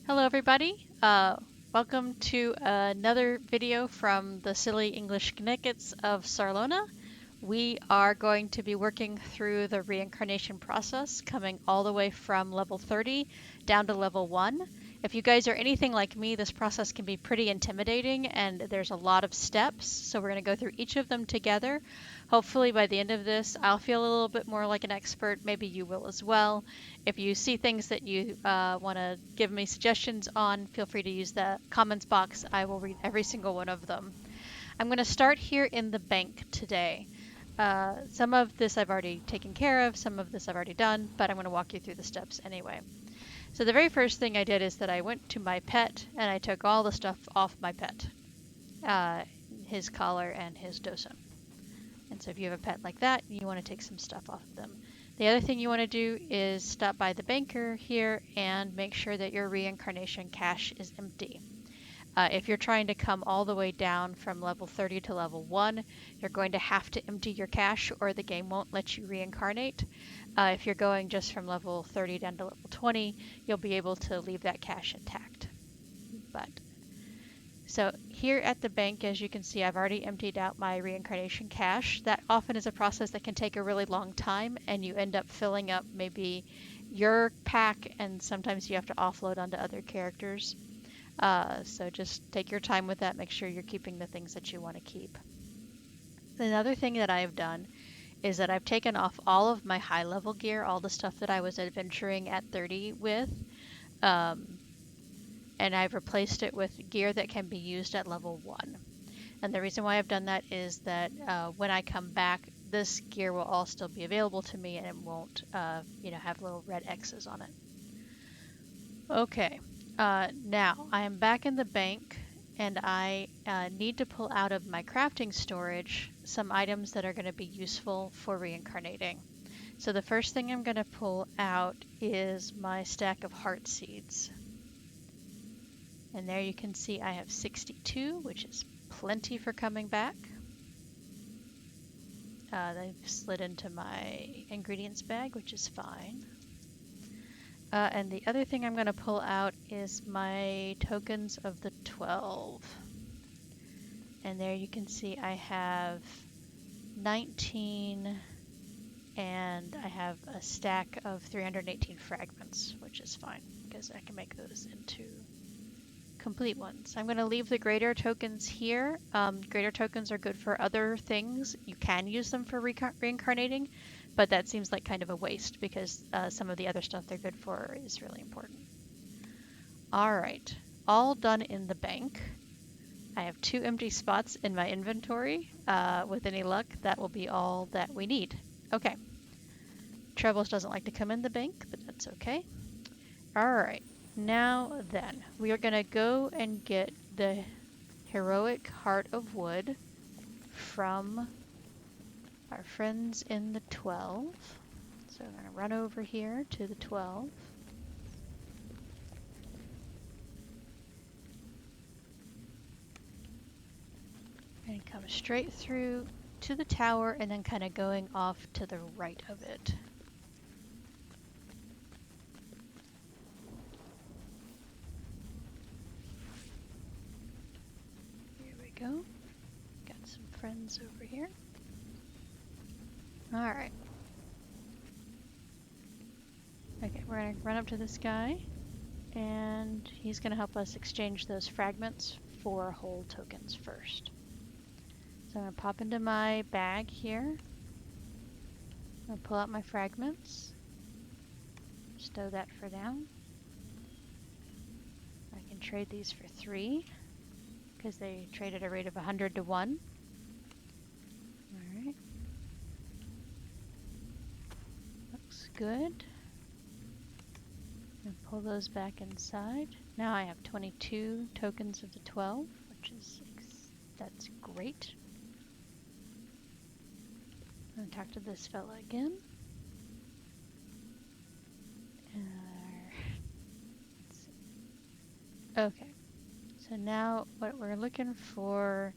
Hello everybody, welcome to another video from the Silly English Knickets of Sarlona. We are going to be working through the reincarnation process, coming all the way from level 30 down to level 1. If you guys are anything like me, this process can be pretty intimidating and there's a lot of steps, so we're going to go through each of them together. Hopefully by the end of this, I'll feel a little bit more like an expert, maybe you will as well. If you see things that you want to give me suggestions on, feel free to use the comments box. I will read every single one of them. I'm going to start here in the bank today. Some of this I've already taken care of, some of this I've already done, but I'm going to walk you through the steps anyway. So the very first thing I did is that I went to my pet and I took all the stuff off my pet, his collar and his dosen. And so if you have a pet like that, you want to take some stuff off of them. The other thing you want to do is stop by the banker here and make sure that your reincarnation cache is empty. If you're trying to come all the way down from level 30 to level 1, you're going to have to empty your cache or the game won't let you reincarnate. If you're going just from level 30 down to level 20, you'll be able to leave that cache intact. So here at the bank, as you can see, I've already emptied out my reincarnation cache. That often is a process that can take a really long time, and you end up filling up maybe your pack, and sometimes you have to offload onto other characters. So just take your time with that. Make sure you're keeping the things that you want to keep. Another thing that I've done is that I've taken off all of my high level gear, all the stuff that I was adventuring at 30 with, and I've replaced it with gear that can be used at level 1. And the reason why I've done that is that when I come back, this gear will all still be available to me and it won't have little red X's on it. Okay, now I am back in the bank and I need to pull out of my crafting storage some items that are going to be useful for reincarnating. So the first thing I'm going to pull out is my stack of heart seeds. And there you can see I have 62, which is plenty for coming back. They've slid into my ingredients bag, which is fine. And the other thing I'm going to pull out is my tokens of the 12. And there you can see I have 19 and I have a stack of 318 fragments, which is fine because I can make those into complete ones. I'm going to leave the greater tokens here. Greater tokens are good for other things. You can use them for reincarnating, but that seems like kind of a waste because some of the other stuff they're good for is really important. All right, all done in the bank. I have 2 empty spots in my inventory. With any luck, that will be all that we need. Okay. Troubles doesn't like to come in the bank, but that's okay. All right. Now then, we are going to go and get the heroic heart of wood from our friends in the 12. So I'm going to run over here to the 12. And come straight through to the tower and then kind of going off to the right of it. Go. Got some friends over here. Alright. Okay, we're going to run up to this guy, and he's going to help us exchange those fragments for whole tokens first. So I'm going to pop into my bag here. I'm going to pull out my fragments. Stow that for now. I can trade these for 3. Because they trade at a rate of 100 to 1. Alright. Looks good. And pull those back inside. Now I have 22 tokens of the 12, which is, that's great. I'm going to talk to this fella again. Let's see. Okay. So now what we're looking for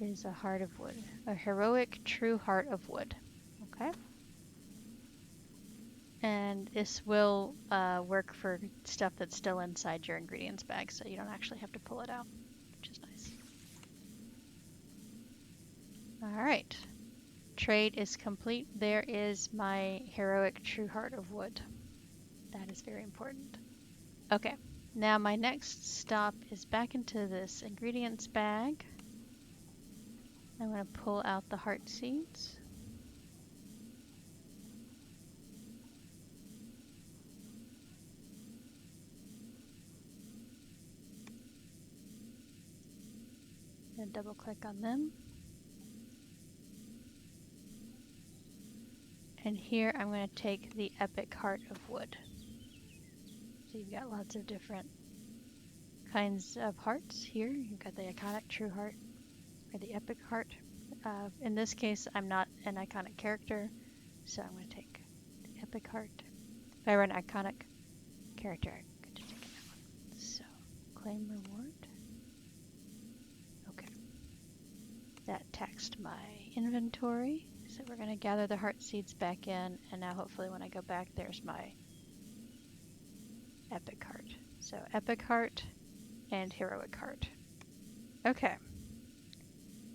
is a heart of wood, a heroic true heart of wood. Okay. And this will work for stuff that's still inside your ingredients bag, so you don't actually have to pull it out, which is nice. All right, trade is complete. There is my heroic true heart of wood. That is very important. Okay, now my next stop is back into this ingredients bag. I'm going to pull out the heart seeds. And double click on them. And here I'm going to take the epic heart of wood. So you've got lots of different kinds of hearts here. You've got the iconic true heart or the epic heart. In this case, I'm not an iconic character, so I'm going to take the epic heart. If I were an iconic character, I'm going to take that one. So, claim reward. Okay. That taxed my inventory. So we're going to gather the heart seeds back in, and now hopefully when I go back, there's my epic heart. So epic heart and heroic heart. Okay.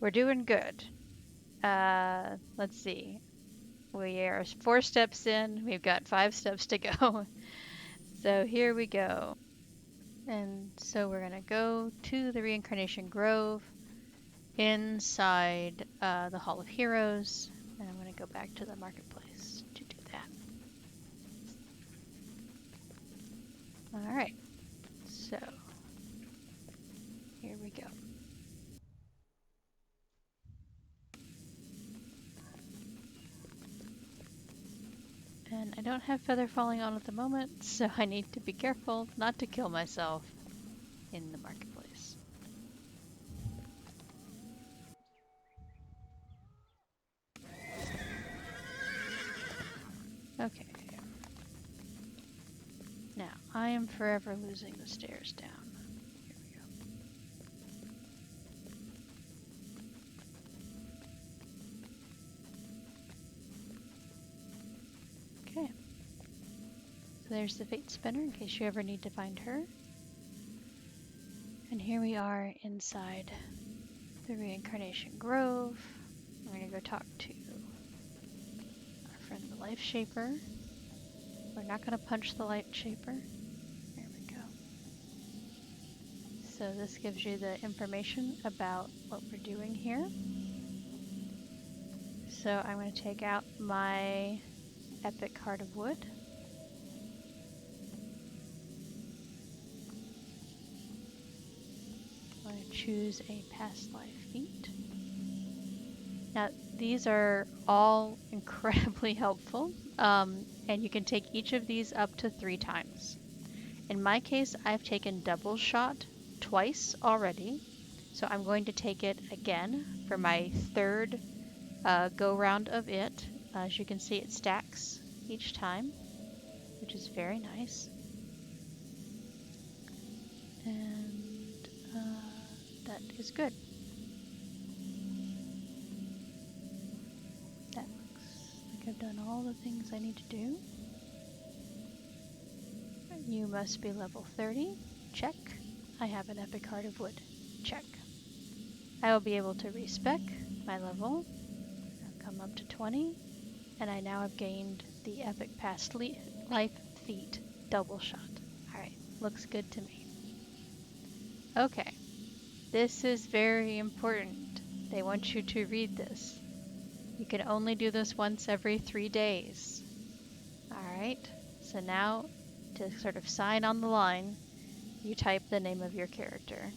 We're doing good. Let's see. We are 4 steps in. We've got 5 steps to go. So here we go. And so we're going to go to the Reincarnation Grove inside the Hall of Heroes. And I'm going to go back to the marketplace to do that. All right. So here we go. And I don't have feather falling on at the moment, so I need to be careful not to kill myself in the marketplace. Okay. Now, I am forever losing the stairs down. Here we go. Okay. So there's the Fate Spinner in case you ever need to find her. And here we are inside the Reincarnation Grove. We're going to go talk to our friend the Life Shaper. We're not going to punch the Light Shaper. There we go. So this gives you the information about what we're doing here. So I'm going to take out my epic heart of wood. I'm going to choose a past life feat. Now these are all incredibly helpful, and you can take each of these up to 3 times. In my case, I've taken double shot twice already, so I'm going to take it again for my 3rd go round of it. As you can see, it stacks each time, which is very nice. And that is good. That looks like I've done all the things I need to do. You must be level 30. Check. I have an epic heart of wood. Check. I will be able to respec my level. I'll come up to 20. And I now have gained the epic past life feat double shot. Alright, looks good to me. Okay, this is very important. They want you to read this. You can only do this once every 3 days. Alright, so now to sort of sign on the line, you type the name of your character.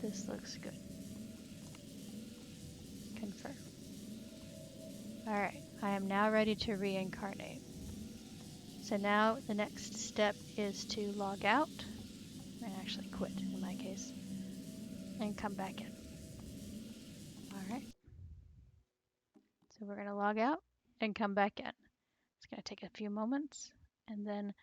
This looks good. Confirm. Alright, I am now ready to reincarnate. So now the next step is to log out, and actually quit in my case, and come back in. Alright. So we're going to log out and come back in. It's going to take a few moments, and then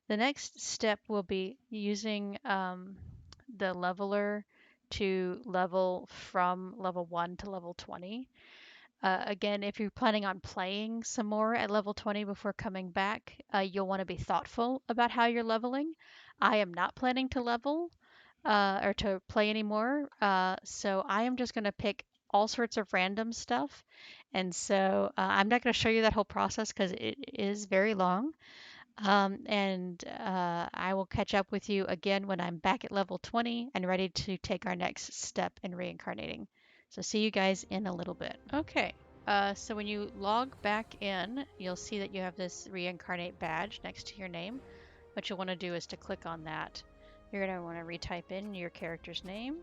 the next step will be using the leveler to level from level 1 to level 20. Again, if you're planning on playing some more at level 20 before coming back, you'll want to be thoughtful about how you're leveling. I am not planning to level or to play anymore, so I am just going to pick all sorts of random stuff. And so I'm not going to show you that whole process because it is very long. And I will catch up with you again when I'm back at level 20 and ready to take our next step in reincarnating. So see you guys in a little bit. Okay, so when you log back in, you'll see that you have this reincarnate badge next to your name. What you'll want to do is to click on that. You're going to want to retype in your character's name.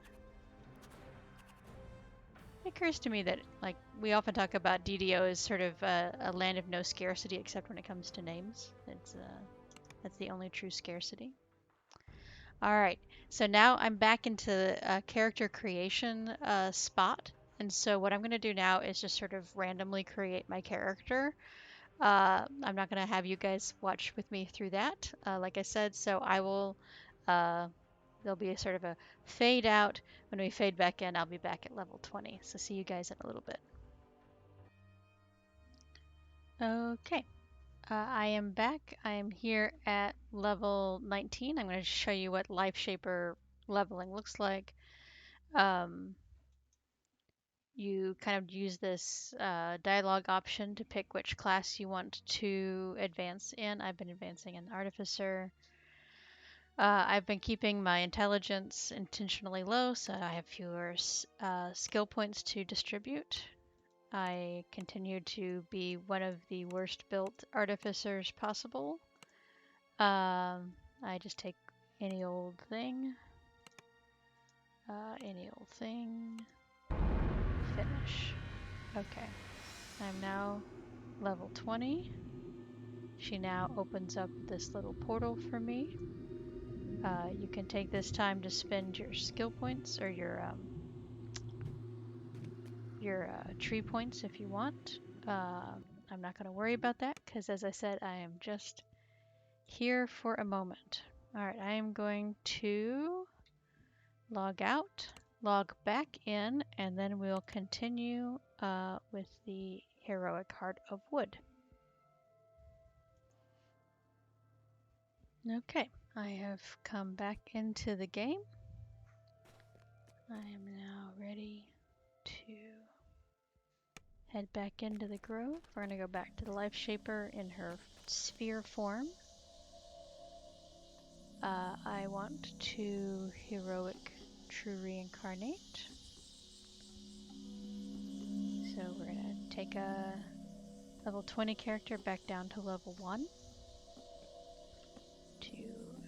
It occurs to me that, like, we often talk about DDO as sort of a land of no scarcity, except when it comes to names. That's the only true scarcity. All right, so now I'm back into a character creation spot. And so what I'm going to do now is just sort of randomly create my character. I'm not going to have you guys watch with me through that, like I said, so I will, uh, there'll be a sort of a fade out. When we fade back in, I'll be back at level 20. So see you guys in a little bit. Okay. I am back. I am here at level 19. I'm going to show you what Life Shaper leveling looks like. Um, you kind of use this dialogue option to pick which class you want to advance in. I've been advancing in Artificer. I've been keeping my intelligence intentionally low, so I have fewer skill points to distribute. I continue to be one of the worst built artificers possible. I just take any old thing. Any old thing. Finish. Okay. I'm now level 20. She now opens up this little portal for me. You can take this time to spend your skill points or your tree points if you want. I'm not going to worry about that because, as I said, I am just here for a moment. All right, I am going to log out, log back in, and then we'll continue with the heroic heart of wood. Okay, I have come back into the game. I am now ready to head back into the grove. We're going to go back to the Life Shaper in her sphere form. I want to heroic true reincarnate. So we're going to take a level 20 character back down to level 1 to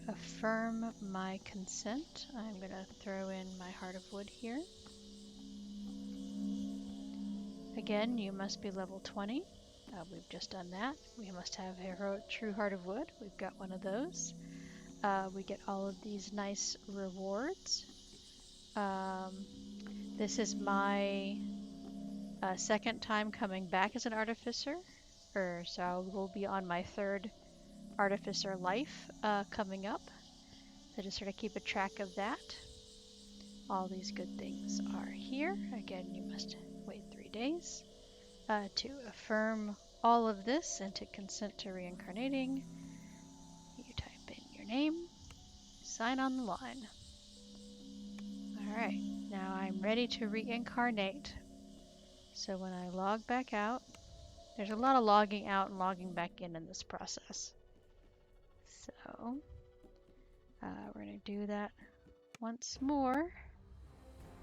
affirm my consent. I'm going to throw in my heart of wood here. Again, you must be level 20. We've just done that. We must have heroic true heart of wood. We've got one of those. We get all of these nice rewards. This is my second time coming back as an artificer, so I will be on my third artificer life coming up. So just sort of keep a track of that. All these good things are here. Again, you must wait 3 days to affirm all of this and to consent to reincarnating. You type in your name, sign on the line. Alright, now I'm ready to reincarnate. So when I log back out, there's a lot of logging out and logging back in this process. So we're going to do that once more.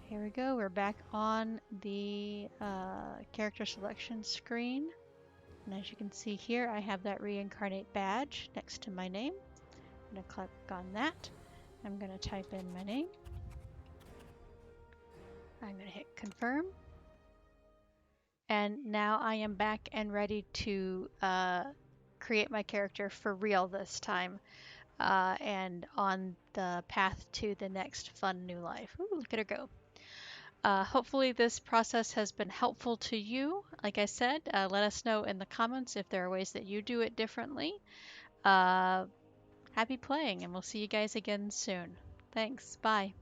Here we go. We're back on the character selection screen. And as you can see here, I have that reincarnate badge next to my name. I'm going to click on that. I'm going to type in my name. I'm going to hit confirm. And now I am back and ready to create my character for real this time. And on the path to the next fun new life. Ooh, look at her go. Hopefully this process has been helpful to you. Like I said, let us know in the comments if there are ways that you do it differently. Happy playing, and we'll see you guys again soon. Thanks. Bye.